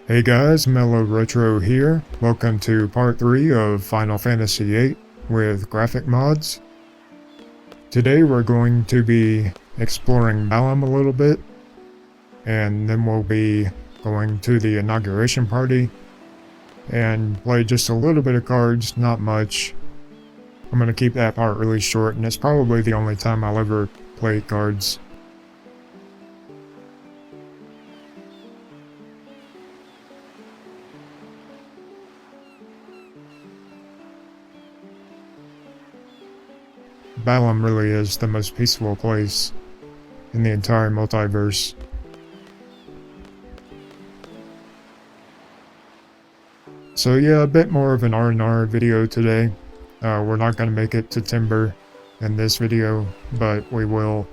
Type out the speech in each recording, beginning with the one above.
Hey guys, Mellow Retro here. Welcome to part 3 of Final Fantasy VIII with graphic mods. Today we're going to be exploring Balam a little bit, and then we'll be going to the inauguration party and play just a little bit of cards, not much. I'm going to keep that part really short, and it's probably the only time I'll ever play cards. Balam really is the most peaceful place in the entire multiverse. So yeah, a bit more of an R&R video today. We're not going to make it to Timber in this video, but we will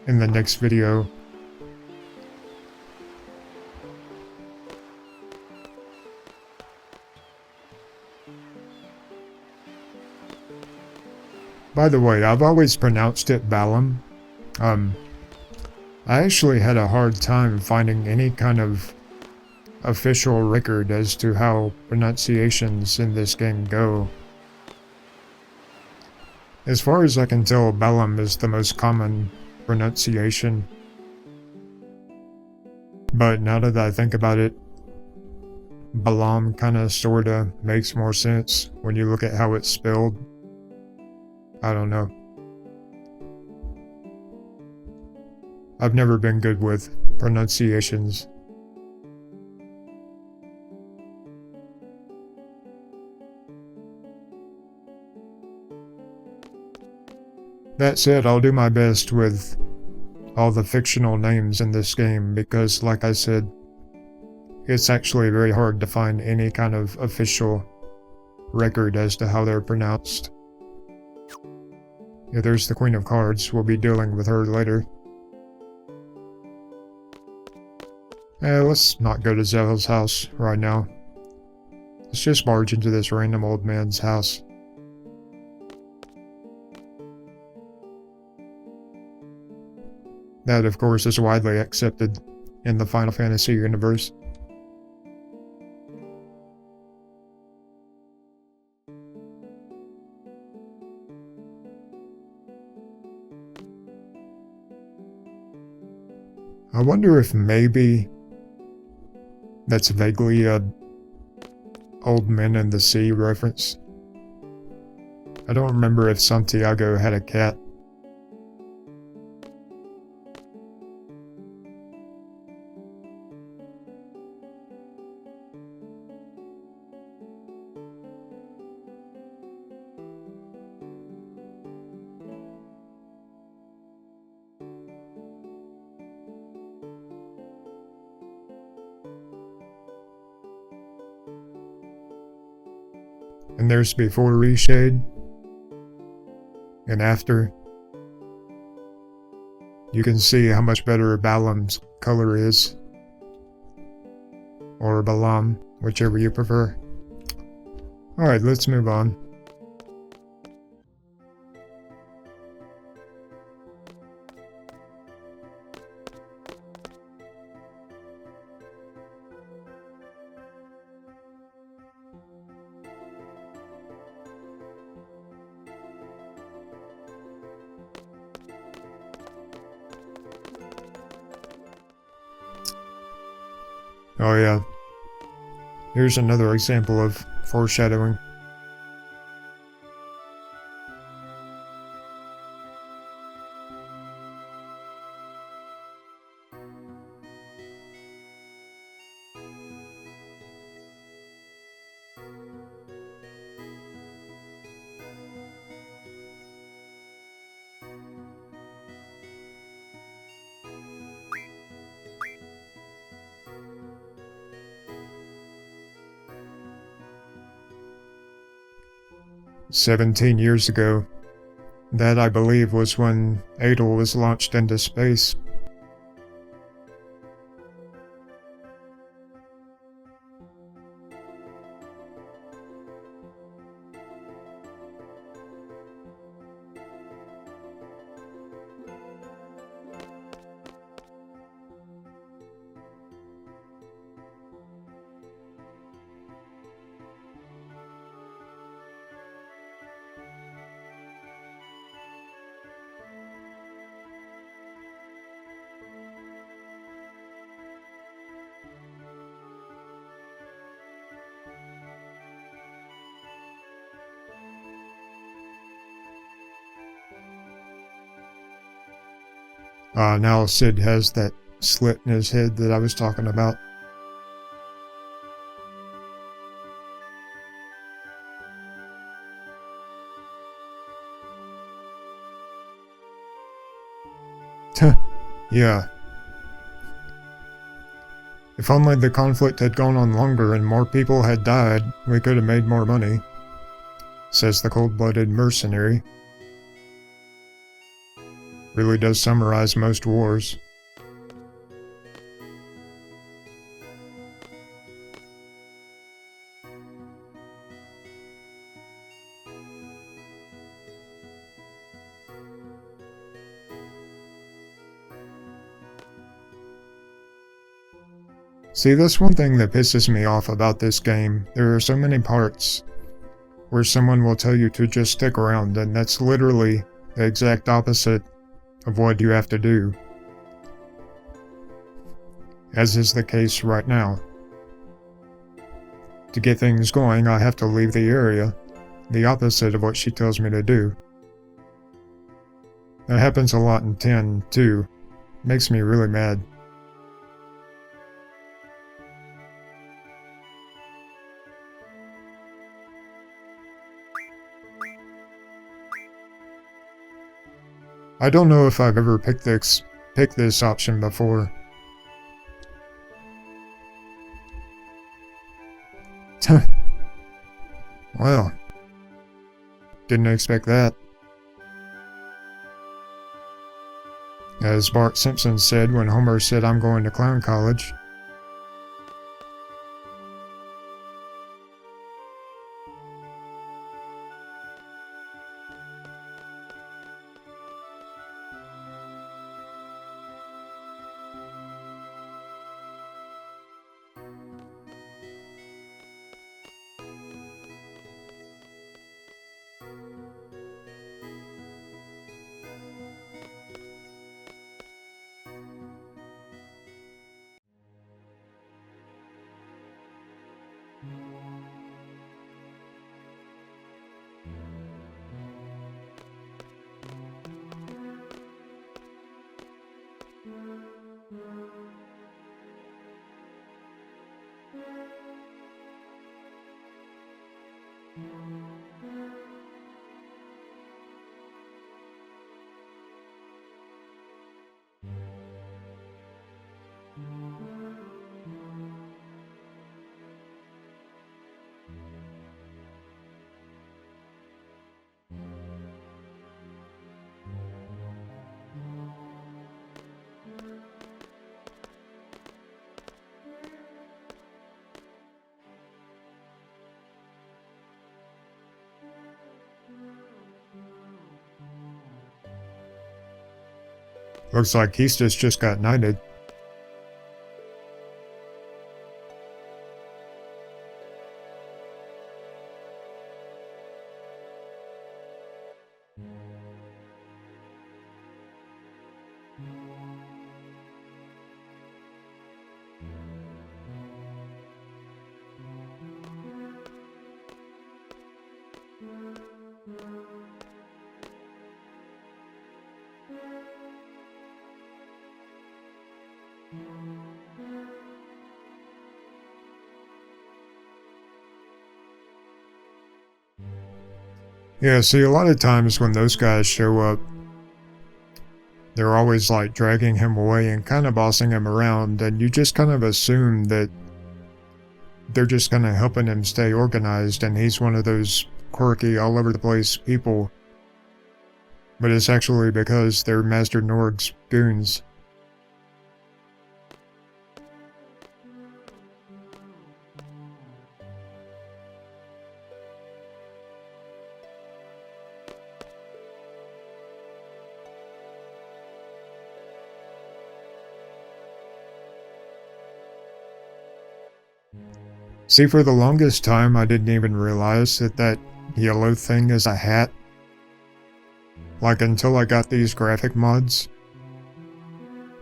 in the next video. By the way, I've always pronounced it Balam. I actually had a hard time finding any kind of official record as to how pronunciations in this game go. As far as I can tell, Balam is the most common pronunciation. But now that I think about it, Balam kinda sorta makes more sense when you look at how it's spelled. I don't know. I've never been good with pronunciations. That said, I'll do my best with all the fictional names in this game because, like I said, it's actually very hard to find any kind of official record as to how they're pronounced. Yeah, there's the Queen of Cards. We'll be dealing with her later. Let's not go to Zel's house right now. Let's just barge into this random old man's house. That, of course, is widely accepted in the Final Fantasy universe. I wonder if maybe that's vaguely a Old Men in the Sea reference. I don't remember if Santiago had a cat. And there's before Reshade, and after. You can see how much better Balam's color is, or Balam, whichever you prefer. Alright, let's move on. Oh yeah, here's another example of foreshadowing. "17 years ago. That, I believe, was when Adel was launched into space. Now Sid has that slit in his head that I was talking about. Yeah. If only the conflict had gone on longer and more people had died, we could have made more money, says the cold-blooded mercenary. Really does summarize most wars. See, that's one thing that pisses me off about this game. There are so many parts where someone will tell you to just stick around, and that's literally the exact opposite of what you have to do. As is the case right now. To get things going, I have to leave the area, the opposite of what she tells me to do. That happens a lot in 10, too. Makes me really mad. I don't know if I've ever picked this option before. Well, didn't expect that. As Bart Simpson said when Homer said, "I'm going to clown college." Looks like Keistis just got knighted. Yeah, see, a lot of times when those guys show up, they're always like dragging him away and kind of bossing him around, and you just kind of assume that they're just kind of helping him stay organized, and he's one of those quirky, all over the place people. But it's actually because they're Master Nord's goons. See, for the longest time, I didn't even realize that that yellow thing is a hat. Like, until I got these graphic mods.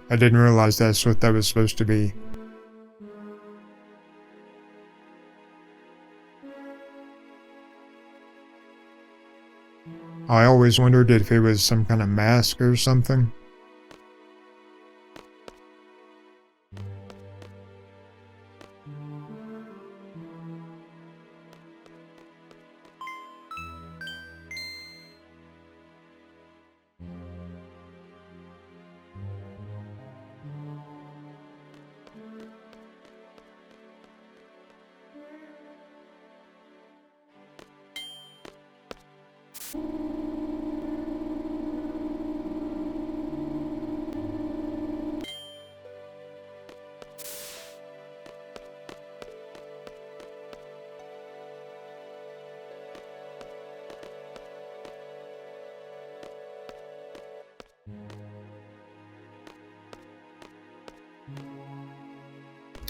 I didn't realize that's what that was supposed to be. I always wondered if it was some kind of mask or something.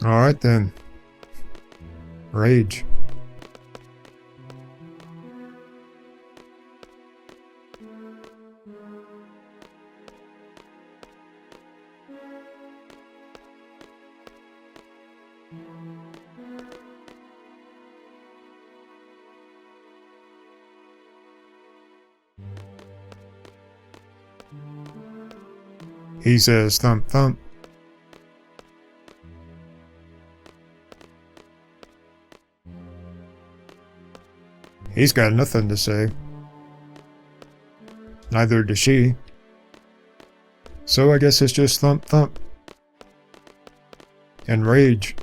Alright then. Rage. He says thump thump. He's got nothing to say. Neither does she. So I guess it's just thump thump. And rage.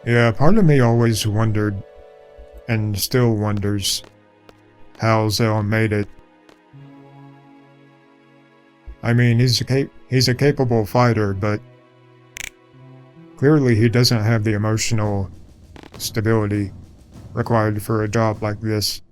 Yeah, part of me always wondered, and still wonders, how Zell made it. I mean, he's a capable fighter, but clearly he doesn't have the emotional stability required for a job like this.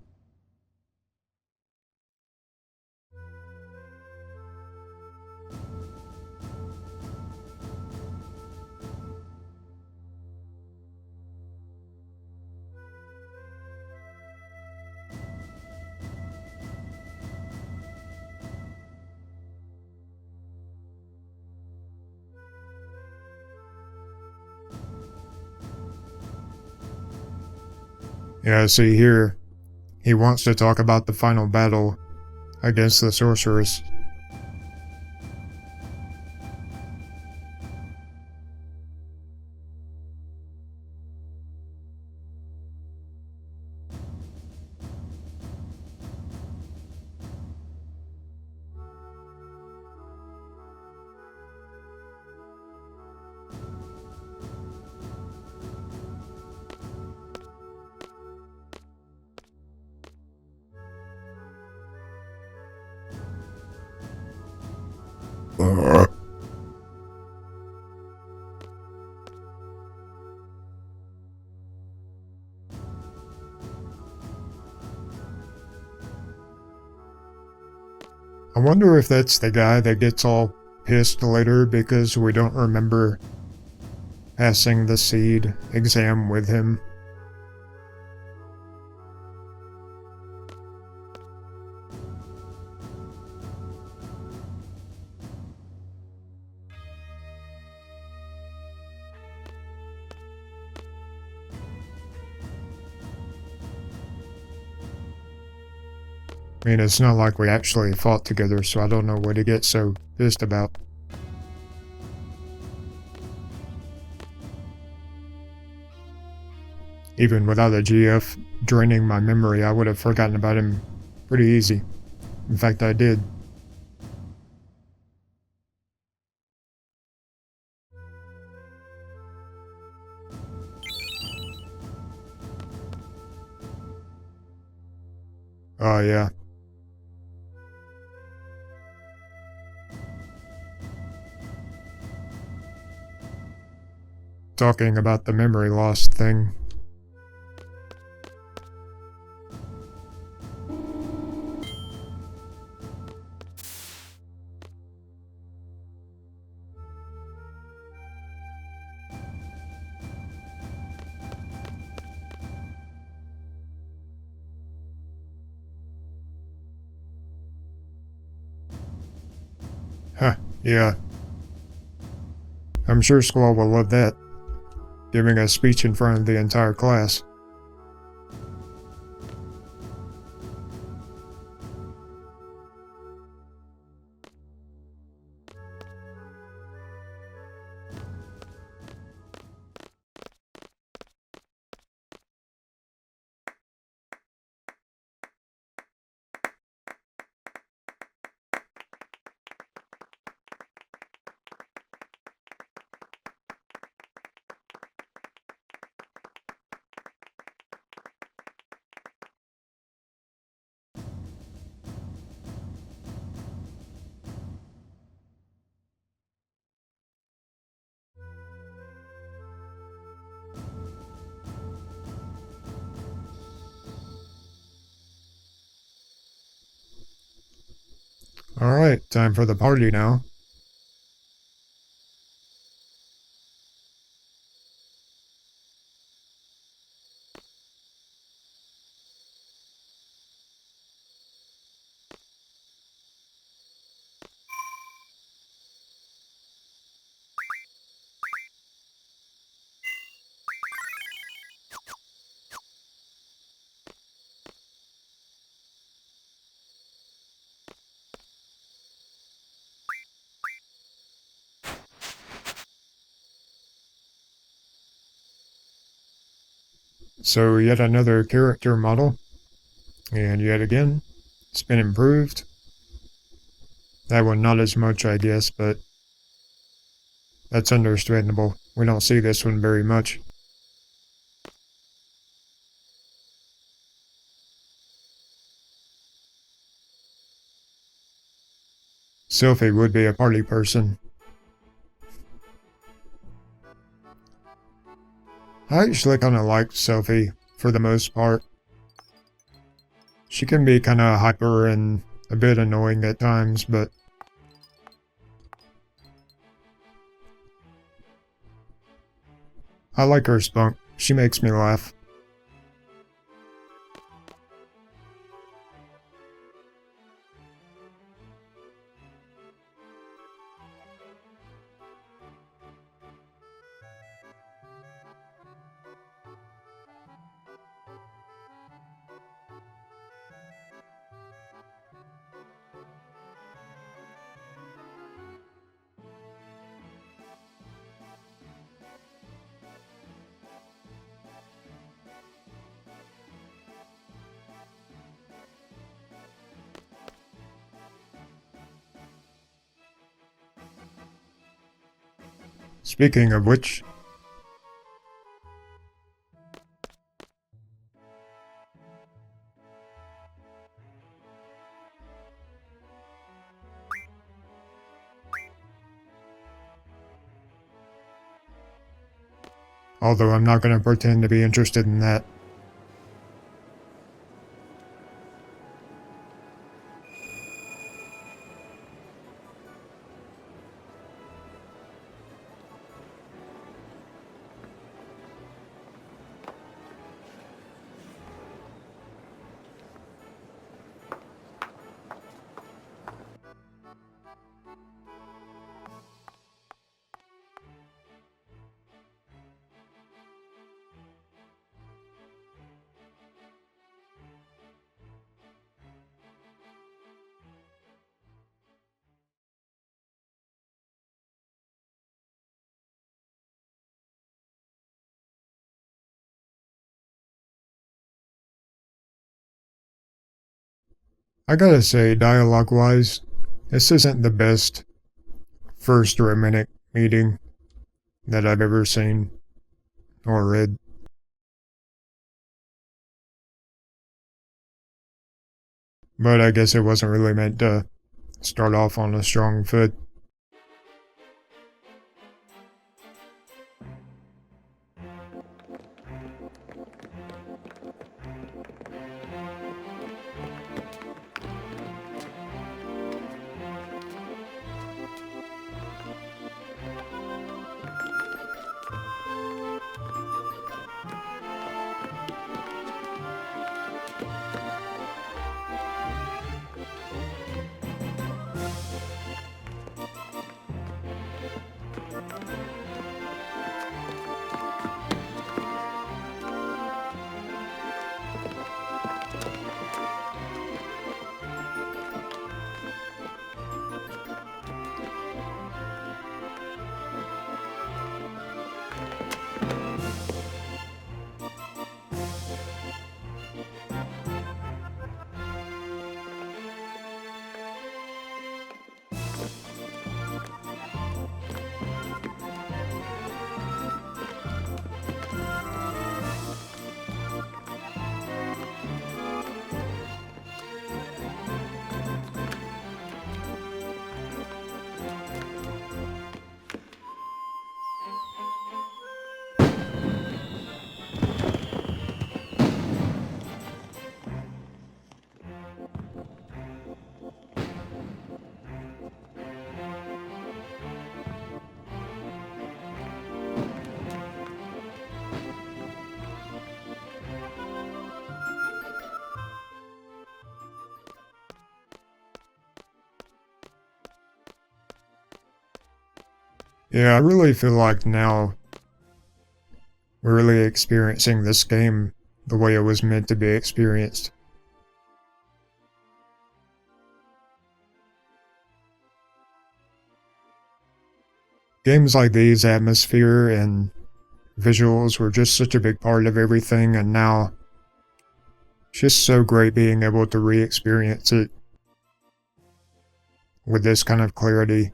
Yeah, see here, he wants to talk about the final battle against the sorceress. I wonder if that's the guy that gets all pissed later because we don't remember passing the seed exam with him. I mean, it's not like we actually fought together, so I don't know what he gets so pissed about. Even without a GF draining my memory, I would have forgotten about him pretty easy. In fact, I did. Oh, yeah. Talking about the memory loss thing. Huh, yeah. I'm sure Squall will love that. Giving a speech in front of the entire class. Alright, time for the party now. So yet another character model, and yet again, it's been improved. That one not as much, I guess, but that's understandable. We don't see this one very much. Sylphie would be a party person. I actually kinda like Sylphie, for the most part. She can be kinda hyper and a bit annoying at times, but I like her spunk. She makes me laugh. Speaking of which, although I'm not gonna pretend to be interested in that. I gotta say, dialogue-wise, this isn't the best first romantic meeting that I've ever seen or read. But I guess it wasn't really meant to start off on a strong foot. Yeah, I really feel like now we're really experiencing this game the way it was meant to be experienced. Games like these, atmosphere and visuals were just such a big part of everything, and now it's just so great being able to re-experience it with this kind of clarity.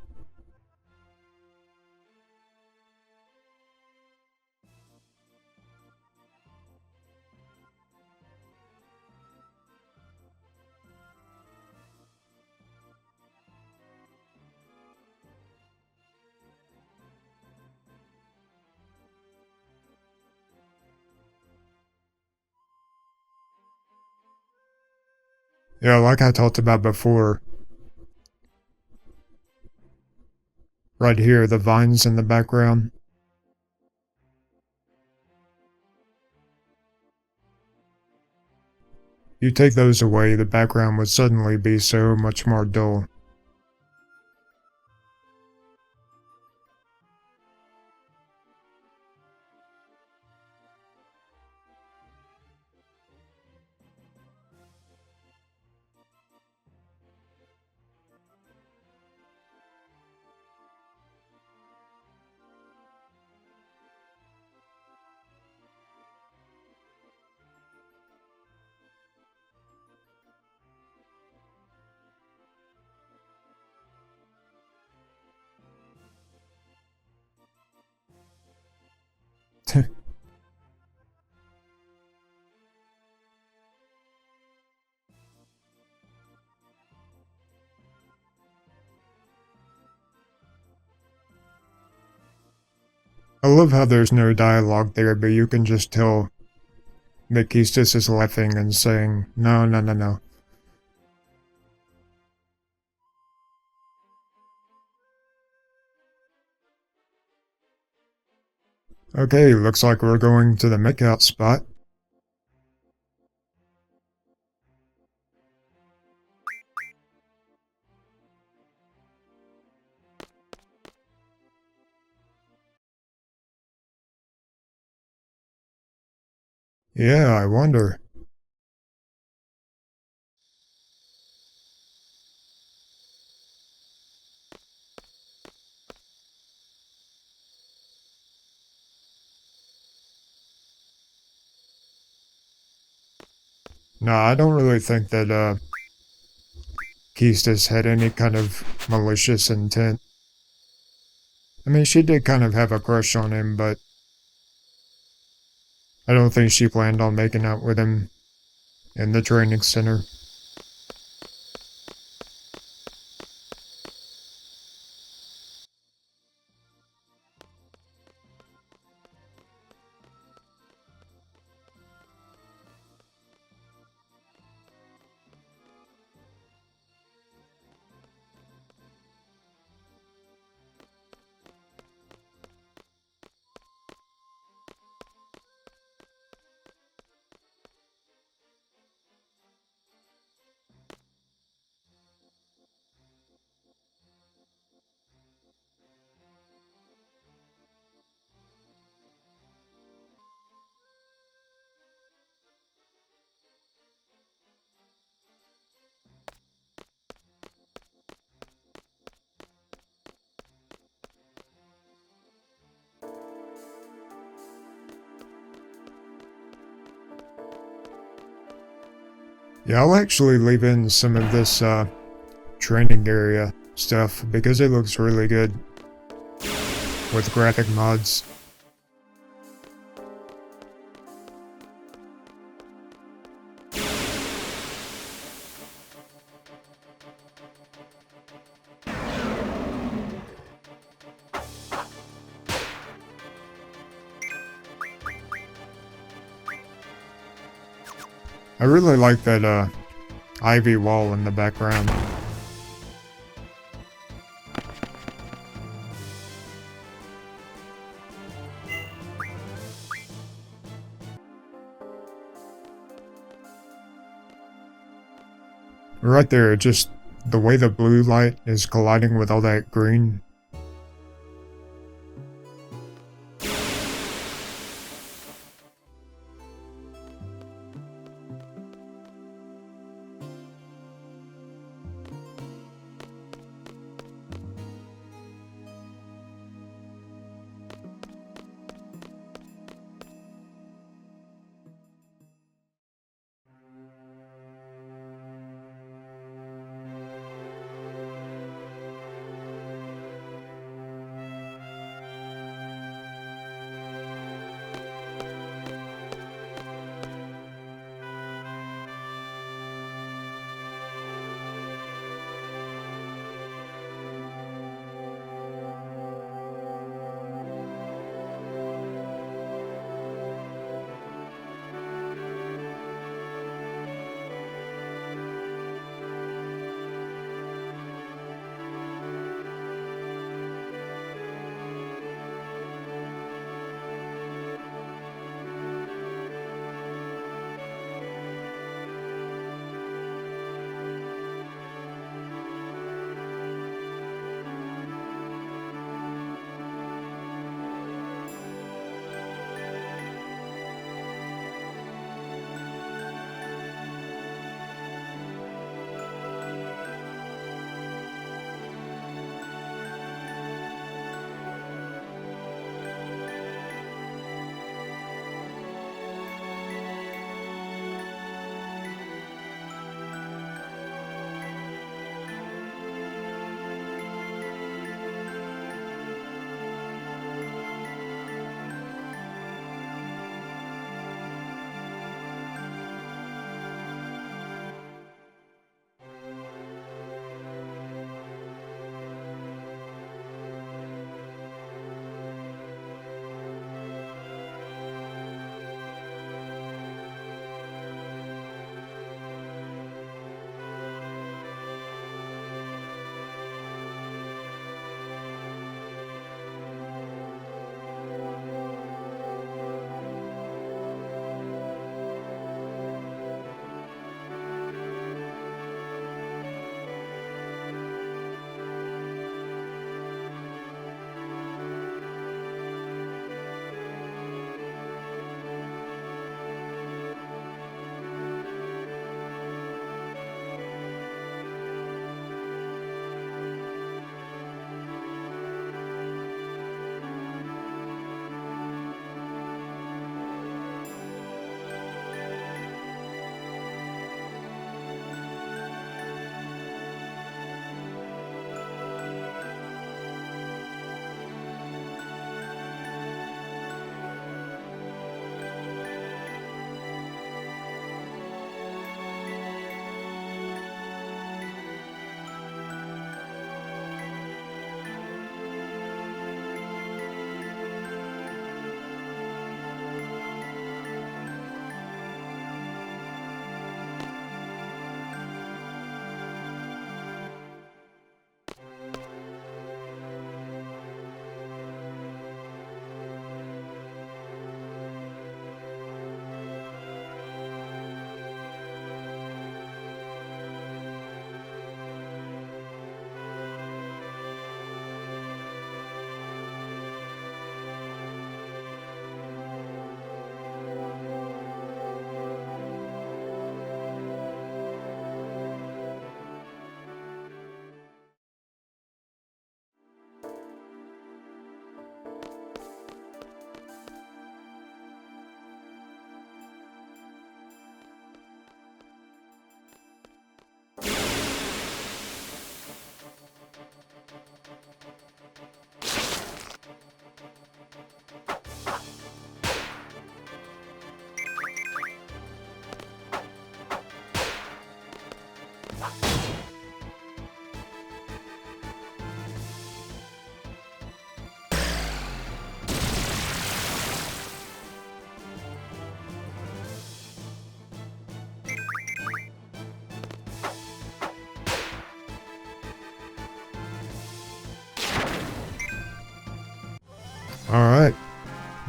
Yeah, like I talked about before, right here, the vines in the background. You take those away, the background would suddenly be so much more dull. I love how there's no dialogue there, but you can just tell that Keistis is laughing and saying, no, no, no, no. Okay, looks like we're going to the makeout spot. Yeah, I wonder. No, I don't really think that, Keistis had any kind of malicious intent. I mean, she did kind of have a crush on him, but I don't think she planned on making out with him in the training center. Yeah, I'll actually leave in some of this, training area stuff because it looks really good with graphic mods. I really like that, ivy wall in the background. Right there, just the way the blue light is colliding with all that green.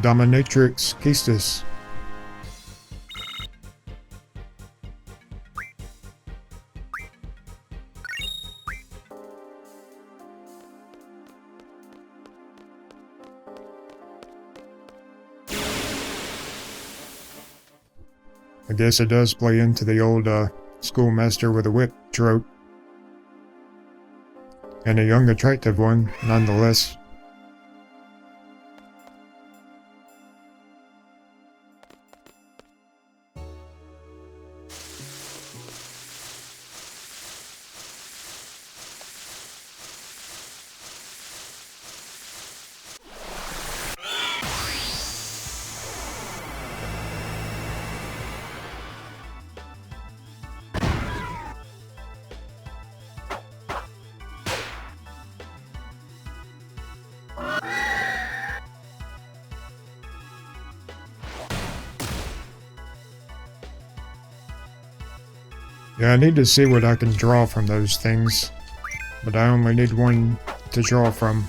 Dominatrix Quistis. I guess it does play into the old schoolmaster with a whip trope. And a young, attractive one, nonetheless. Yeah, I need to see what I can draw from those things, but I only need one to draw from.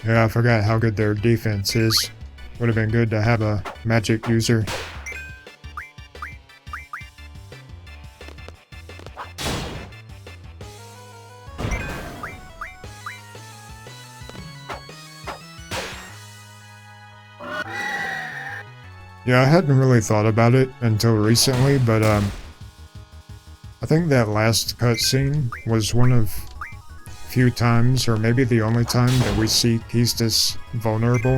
Yeah, I forgot how good their defense is. Would have been good to have a magic user. Yeah, I hadn't really thought about it until recently, but I think that last cutscene was one of few times, or maybe the only time, that we see Quistis vulnerable.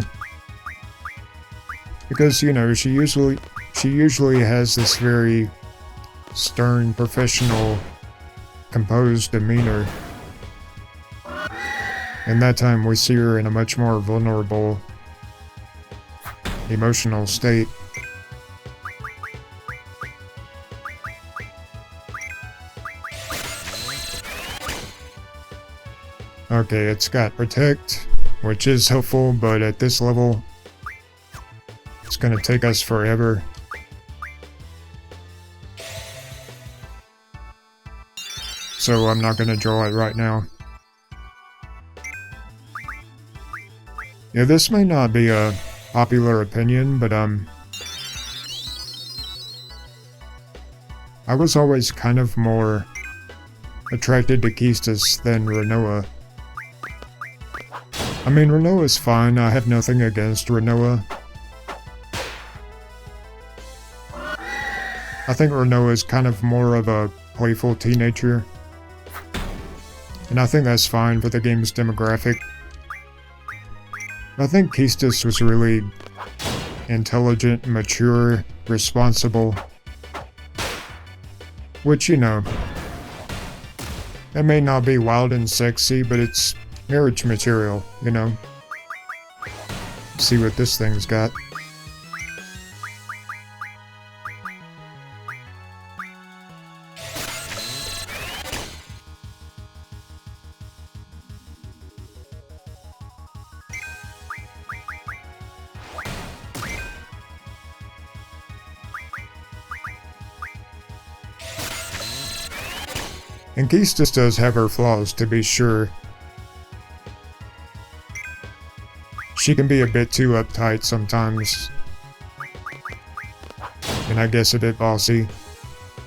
Because, you know, she usually has this very stern, professional, composed demeanor. And that time we see her in a much more vulnerable, emotional state. Okay, it's got Protect, which is helpful, but at this level, it's gonna take us forever. So I'm not gonna draw it right now. Yeah, this may not be a popular opinion, but I was always kind of more attracted to Quistis than Rinoa. I mean, Rinoa's fine, I have nothing against Rinoa. I think Rinoa is kind of more of a playful teenager. And I think that's fine for the game's demographic. I think Quistis was really intelligent, mature, responsible. Which, you know, it may not be wild and sexy, but it's marriage material, you know. See what this thing's got. And Quistis does have her flaws, to be sure. She can be a bit too uptight sometimes, and I guess a bit bossy,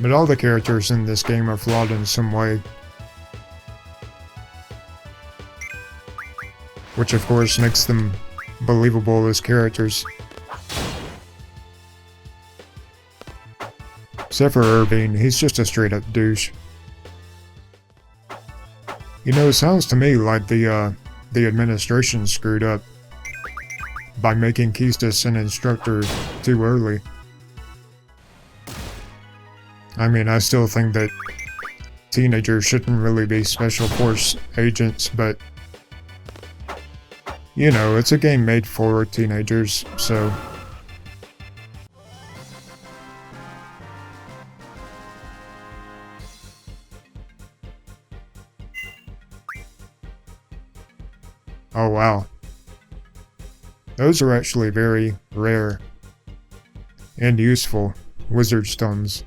but all the characters in this game are flawed in some way. Which of course makes them believable as characters. Except for Irving, he's just a straight up douche. You know, it sounds to me like the administration screwed up by making Quistis an instructor too early. I mean, I still think that teenagers shouldn't really be special force agents, but you know, it's a game made for teenagers, so... Oh wow. Those are actually very rare and useful. wizard stones.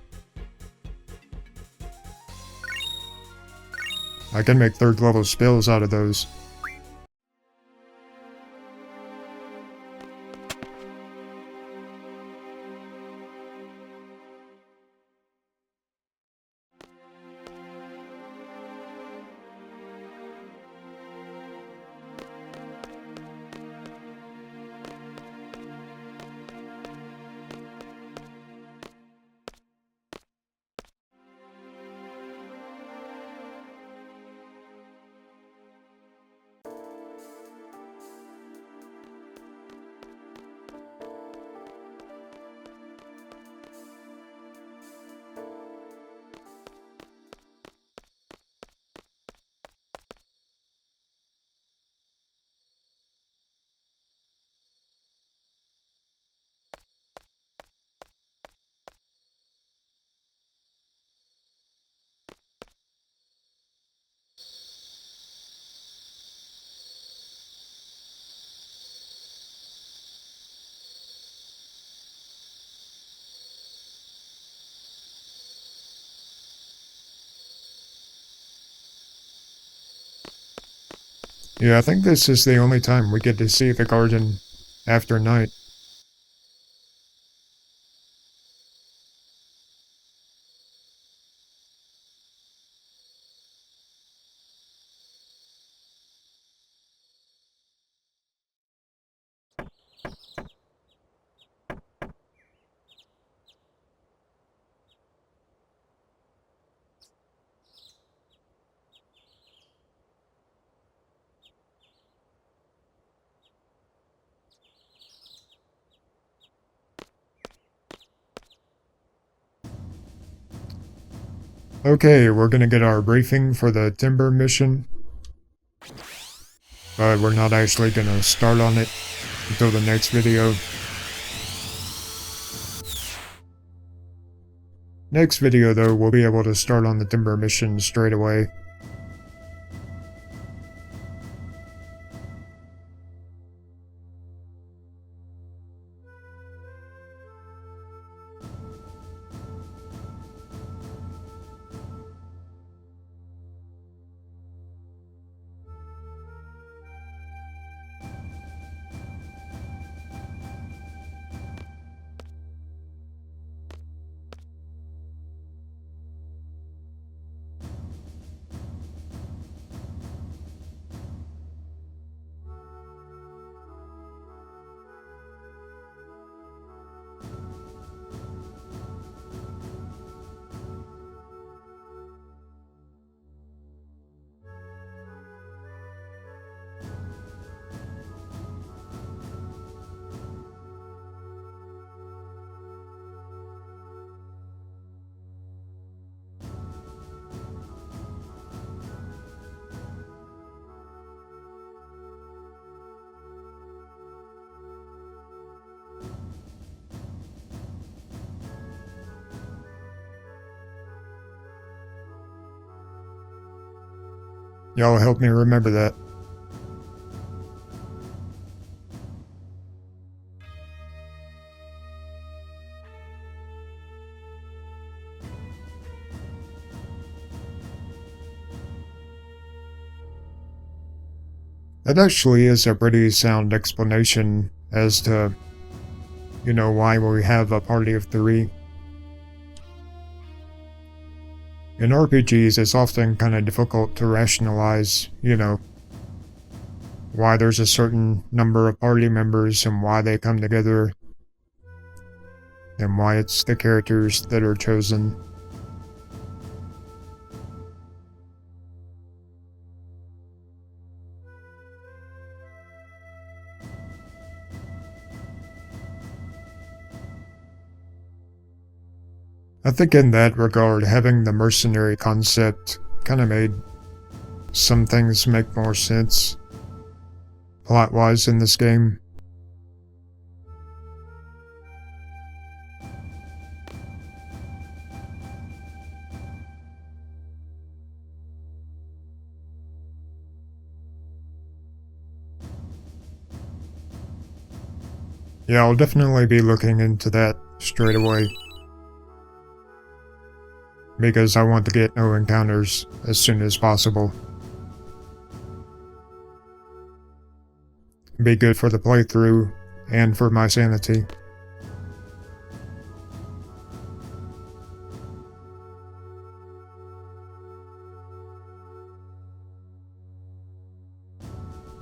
I can make 3rd level spells out of those. Yeah, I think this is the only time we get to see the garden after night. Okay, we're gonna get our briefing for the timber mission. But we're not actually gonna start on it until the next video. Next video though, we'll be able to start on the timber mission straight away. Y'all help me remember that. That actually is a pretty sound explanation as to, you know, why we have a party of 3. In RPGs, it's often kind of difficult to rationalize, you know, why there's a certain number of party members and why they come together, and why it's the characters that are chosen. I think in that regard, having the mercenary concept kind of made some things make more sense plot-wise in this game. Yeah, I'll definitely be looking into that straight away. because I want to get no encounters as soon as possible. Be good for the playthrough and for my sanity.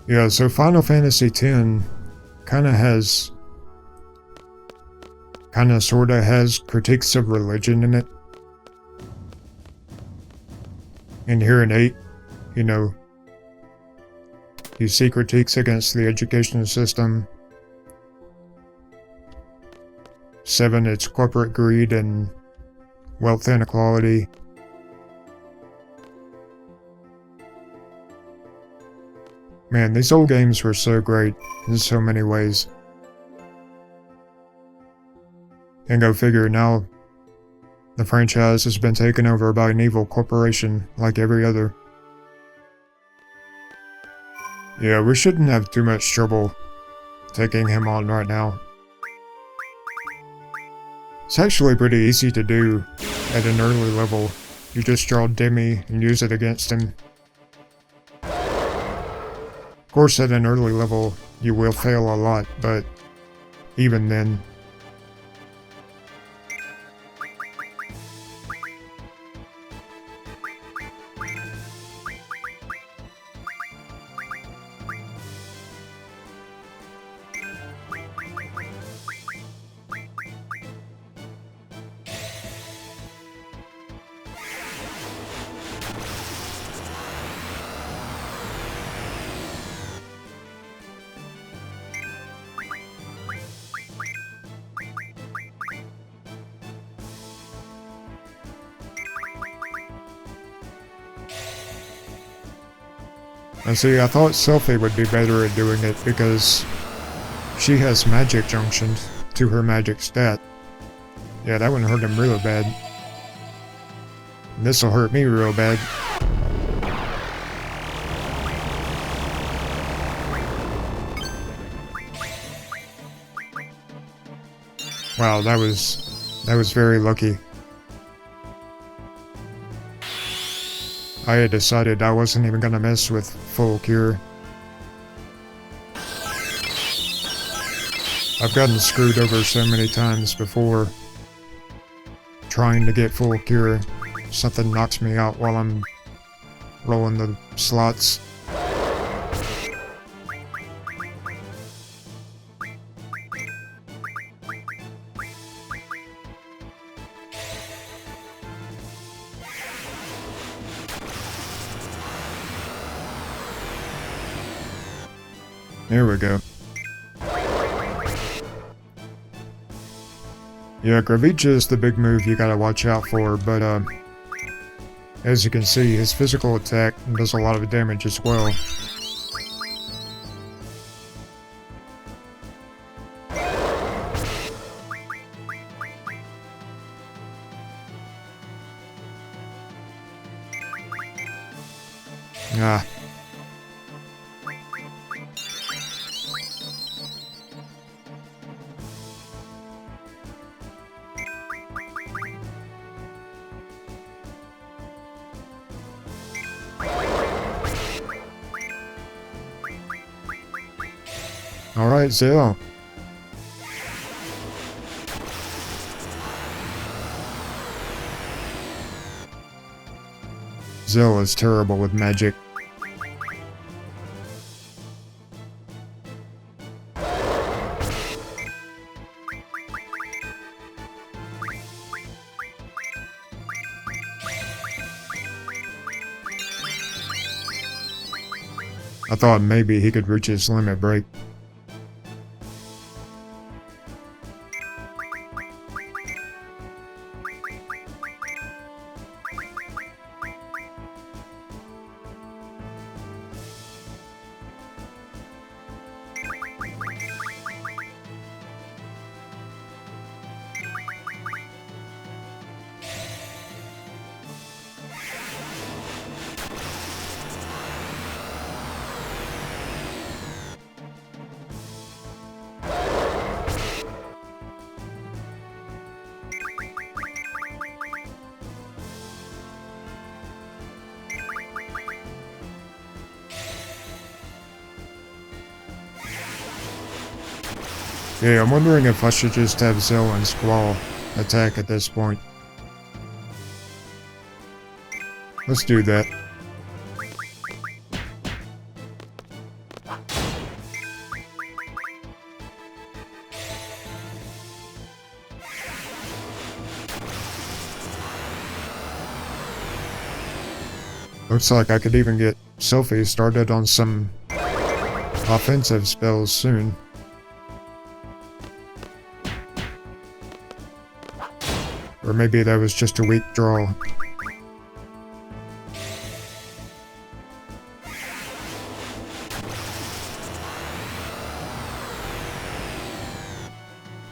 Yeah, so Final Fantasy X kinda sorta has critiques of religion in it. And here in 8, you know, you see critiques against the education system. 7, it's corporate greed and wealth inequality. Man, these old games were so great in so many ways. And go figure, now the franchise has been taken over by an evil corporation like every other. Yeah, we shouldn't have too much trouble taking him on right now. It's actually pretty easy to do at an early level. You just draw Demi and use it against him. Of course, at an early level, you will fail a lot, but even then. And see, I thought Selphie would be better at doing it because she has magic junctioned to her magic stat. Yeah, that wouldn't hurt him real bad. This'll hurt me real bad. Wow, that was very lucky. I had decided I wasn't even gonna mess with full cure. I've gotten screwed over so many times before trying to get full cure. Something knocks me out while I'm rolling the slots. There we go. Yeah, Gravicha is the big move you gotta watch out for, but as you can see, his physical attack does a lot of damage as well. Ah. Alright, Zell. Zell is terrible with magic. I thought maybe he could reach his limit break. Yeah, I'm wondering if I should just have Zell and Squall attack at this point. Let's do that. Looks like I could even get Selphie started on some offensive spells soon. Or maybe that was just a weak draw.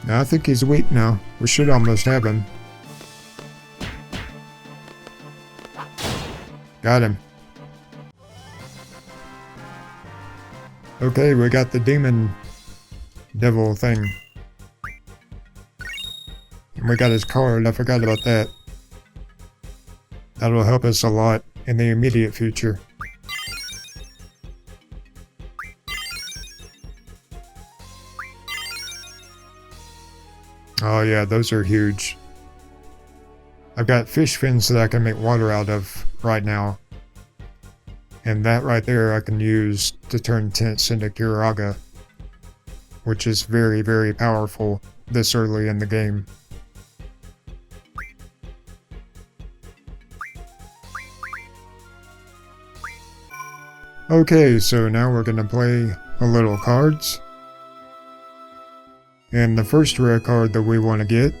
I think he's weak now. We should almost have him. Got him. Okay, we got the demon devil thing. And we got his card, I forgot about that. That'll help us a lot in the immediate future. Oh yeah, those are huge. I've got fish fins that I can make water out of right now. And that right there I can use to turn tents into Kiraga, which is very, very powerful this early in the game. Okay, so now we're gonna play a little cards. And the first rare card that we want to get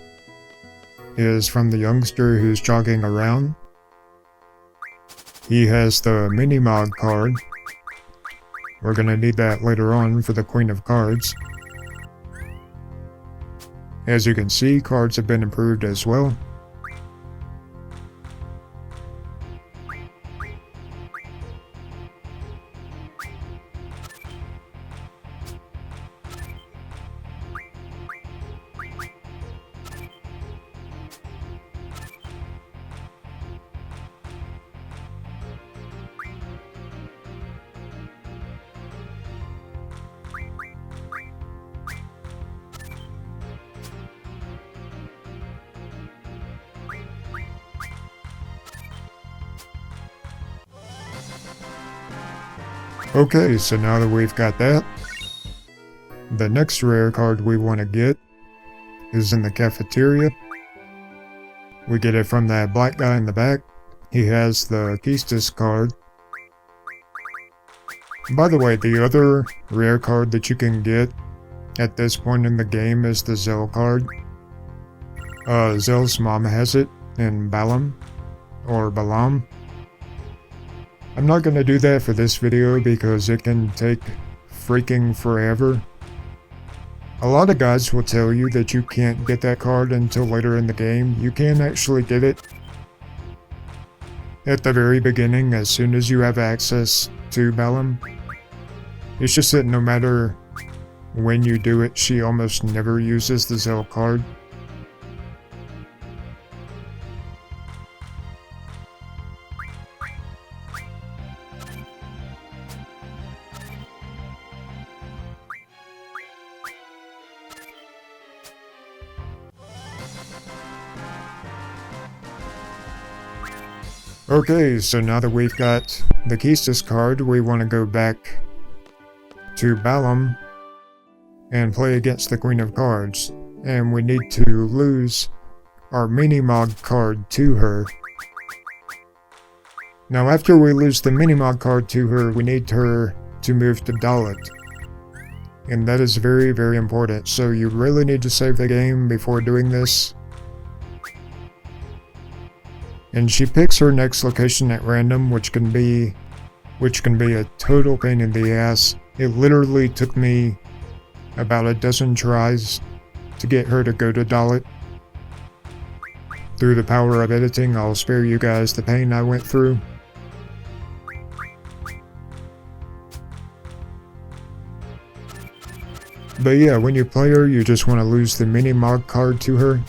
is from the youngster who's jogging around. He has the mini-mod card. We're gonna need that later on for the Queen of Cards. As you can see, cards have been improved as well. Okay, so now that we've got that, the next rare card we want to get is in the cafeteria. We get it from that black guy in the back. He has the Keystis card. By the way, the other rare card that you can get at this point in the game is the Zell card. Zell's mom has it in Balam, or Balam. I'm not going to do that for this video because it can take freaking forever. A lot of guys will tell you that you can't get that card until later in the game. You can actually get it at the very beginning as soon as you have access to Balam. It's just that no matter when you do it, she almost never uses the Zell card. Okay, so now that we've got the Keystis card, we want to go back to Balam and play against the Queen of Cards. And we need to lose our mini-mod card to her. Now after we lose the mini-mod card to her, we need her to move to Dalit. And that is very, very important, so you really need to save the game before doing this. And she picks her next location at random, which can be a total pain in the ass. It literally took me about a dozen tries to get her to go to Dalit. Through the power of editing, I'll spare you guys the pain I went through. But yeah, when you play her, you just want to lose the mini-mod card to her.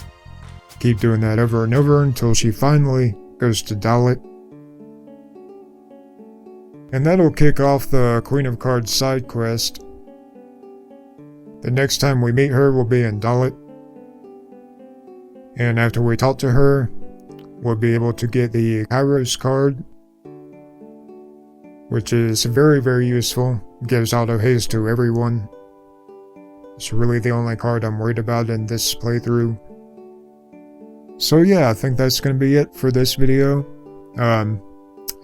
Keep doing that over and over until she finally goes to Dalit. And that'll kick off the Queen of Cards side quest. The next time we meet her will be in Dalit. And after we talk to her, we'll be able to get the Kairos card, which is very, very useful. It gives auto haste to everyone. It's really the only card I'm worried about in this playthrough. So yeah, I think that's going to be it for this video.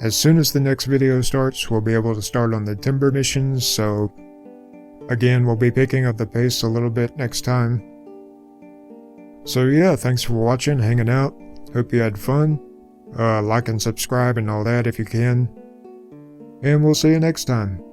As soon as the next video starts, we'll be able to start on the timber missions, so again, we'll be picking up the pace a little bit next time. So yeah, thanks for watching, hanging out. Hope you had fun. Like and subscribe and all that if you can. And we'll see you next time.